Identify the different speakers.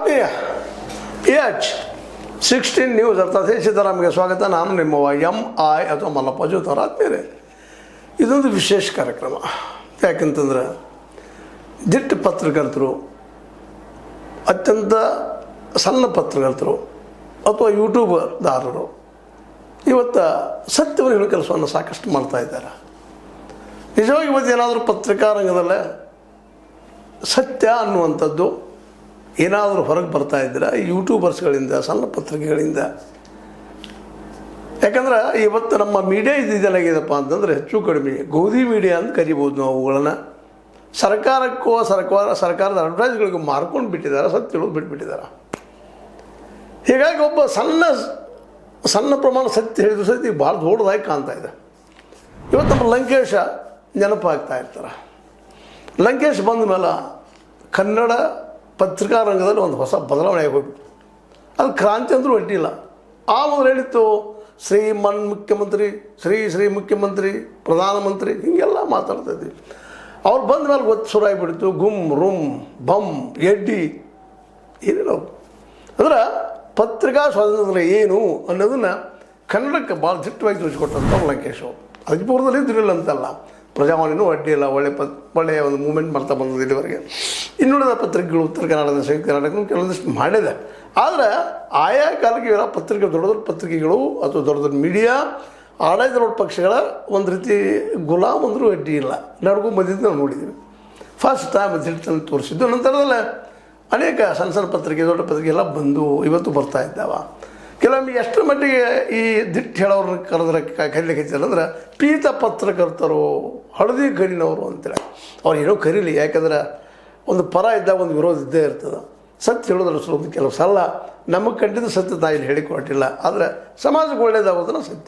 Speaker 1: ಆತ್ಮೀಯ PH16 news ಅರ್ಥಾತ್ ಸಿದ್ದರಾಮಯ್ಯ ಸ್ವಾಗತ. ನಾನು ನಿಮ್ಮವ MI ಅಥವಾ ಮಲ್ಲಪ್ಪ ಜೋತಾರ. ಆತ್ಮೀಯರೇ, ಇದೊಂದು ವಿಶೇಷ ಕಾರ್ಯಕ್ರಮ. ಯಾಕಂತಂದ್ರೆ ದಿಟ್ಟ ಪತ್ರಕರ್ತರು, ಅತ್ಯಂತ ಸಣ್ಣ ಪತ್ರಕರ್ತರು ಅಥವಾ ಯೂಟ್ಯೂಬರ್ದಾರರು ಇವತ್ತು ಸತ್ಯವನ್ನು ಹೇಳೋ ಕೆಲಸವನ್ನು ಸಾಕಷ್ಟು ಮಾಡ್ತಾ ಇದ್ದಾರೆ. ನಿಜವಾಗಿ ಇವತ್ತು ಏನಾದರೂ ಪತ್ರಿಕಾ ರಂಗದಲ್ಲೇ ಸತ್ಯ ಅನ್ನುವಂಥದ್ದು ಏನಾದರೂ ಹೊರಗೆ ಬರ್ತಾ ಇದ್ರೆ ಯೂಟ್ಯೂಬರ್ಸ್ಗಳಿಂದ, ಸಣ್ಣ ಪತ್ರಿಕೆಗಳಿಂದ. ಯಾಕಂದ್ರೆ ಇವತ್ತು ನಮ್ಮ ಮೀಡಿಯಾ ಇದೇನಾಗಿದೆಪ್ಪ ಅಂತಂದರೆ ಹೆಚ್ಚು ಕಡಿಮೆ ಗೋಧಿ ಮೀಡಿಯಾ ಅಂತ ಕರಿಬೋದು ನಾವು ಅವುಗಳನ್ನು. ಸರ್ಕಾರಕ್ಕೂ ಸರ್ಕಾರದ ಅಡ್ವರ್ಟೈಸ್ಗಳಿಗೂ ಮಾರ್ಕೊಂಡು ಬಿಟ್ಟಿದ್ದಾರೆ, ಸತ್ಯ ಹೇಳೋದು ಬಿಟ್ಬಿಟ್ಟಿದ್ದಾರೆ. ಹೀಗಾಗಿ ಒಬ್ಬ ಸಣ್ಣ ಪ್ರಮಾಣ ಸತ್ಯ ಹೇಳಿದ್ರು ಸತ್ಯ ಭಾಳ ದೊಡ್ಡದಾಗಿ ಕಾಣ್ತಾ ಇದೆ. ಇವತ್ತು ನಮ್ಮ ಲಂಕೇಶ ನೆನಪಾಗ್ತಾ ಇರ್ತಾರೆ. ಲಂಕೇಶ್ ಬಂದ ಮೇಲೆ ಕನ್ನಡ ಪತ್ರಿಕಾ ರಂಗದಲ್ಲಿ ಒಂದು ಹೊಸ ಬದಲಾವಣೆ ಆಗೋಗ್ಬಿಟ್ಟು ಅದು ಕ್ರಾಂತಿ ಅಂದರೂ ಅಡ್ಡಿಲ್ಲ. ಆ ಮೊದಲು ಹೇಳಿತ್ತು ಶ್ರೀ ಮುಖ್ಯಮಂತ್ರಿ ಪ್ರಧಾನಮಂತ್ರಿ ಹೀಗೆಲ್ಲ ಮಾತಾಡ್ತಾ ಇದ್ವಿ. ಅವ್ರು ಬಂದ ಮೇಲೆ ಗೊತ್ತು ಶುರು ಆಗಿಬಿಡ್ತು ಗುಮ್ ರುಮ್ ಬಮ್ ಎಡ್ಡಿ ಏನೇನು. ಅಂದ್ರೆ ಪತ್ರಿಕಾ ಸ್ವಾತಂತ್ರ್ಯ ಏನು ಅನ್ನೋದನ್ನು ಕನ್ನಡಕ್ಕೆ ಭಾಳ ದಿಟ್ಟವಾಗಿ ತೋರಿಸ್ಕೊಟ್ಟಂಥ ಲಂಕೇಶ್ ಅವರು. ಅದಕ್ಕೆ ಪೂರ್ವದಲ್ಲಿ ಇದ್ದಿರಲಿಲ್ಲ ಅಂತಲ್ಲ, ಪ್ರಜಾವಾಣಿನೂ ಅಡ್ಡಿ ಇಲ್ಲ, ಒಳ್ಳೆಯ ಒಂದು ಮೂಮೆಂಟ್ ಮಾಡ್ತಾ ಬಂದದ್ದು ಇಲ್ಲಿವರೆಗೆ. ಇನ್ನುಳಿದ ಪತ್ರಿಕೆಗಳು ಉತ್ತರ ಕರ್ನಾಟಕದ, ಸಂಯುಕ್ತ ಕರ್ನಾಟಕ ಕೆಲವೊಂದಿಷ್ಟು ಮಾಡಿದೆ. ಆದರೆ ಆಯಾ ಕಾಲಕ್ಕೆ ಇರೋ ಪತ್ರಿಕೆ, ದೊಡ್ಡ ದೊಡ್ಡ ಪತ್ರಿಕೆಗಳು ಅಥವಾ ದೊಡ್ಡ ದೊಡ್ಡ ಮೀಡಿಯಾ ಆಡಳಿತ ಪಕ್ಷಗಳ ಒಂದು ರೀತಿ ಗುಲಾಮ್ ಅಂದರೂ ಅಡ್ಡಿ ಇಲ್ಲ, ನಡ್ಕೊಂಡು ಬಂದಿದ್ದು ನಾವು ನೋಡಿದ್ದೀವಿ. ಫಸ್ಟ್ ಟೈಮ್ ದಿಟ್ಟನ್ನು ತೋರಿಸಿದ್ದು. ನಂತರದಲ್ಲೇ ಅನೇಕ ಸಣ್ಣ ಪತ್ರಿಕೆ, ದೊಡ್ಡ ಪತ್ರಿಕೆ ಎಲ್ಲ ಬಂದು ಇವತ್ತು ಬರ್ತಾ ಇದ್ದಾವ. ಕೆಲವೊಮ್ಮೆ ಎಷ್ಟರ ಮಟ್ಟಿಗೆ ಈ ದಿಟ್ಟು ಹೇಳೋರನ್ನ ಕರೀಲಿಕ್ಕೆ ಅಂದ್ರೆ ಪೀತ ಪತ್ರಕರ್ತರು, ಹಳದಿ ಕರಿನವರು ಅಂತೇಳಿ. ಅವ್ರು ಏನೋ ಕರೀಲಿ, ಯಾಕಂದ್ರೆ ಒಂದು ಪರ ಇದ್ದಾಗ ಒಂದು ವಿರೋಧ ಇದ್ದೇ ಇರ್ತದೆ. ಸತ್ಯ ಹೇಳೋದ್ರ ಕೆಲವು ಸಲ ನಮಗೆ ಕಂಡಿದ್ದು ಸತ್ಯ ತಾಯಿಲಿ ಹೇಳಿಕೊಟ್ಟಿಲ್ಲ, ಆದರೆ ಸಮಾಜಕ್ಕೆ ಒಳ್ಳೆಯದಾಗೋದನ್ನ ಸತ್ಯ.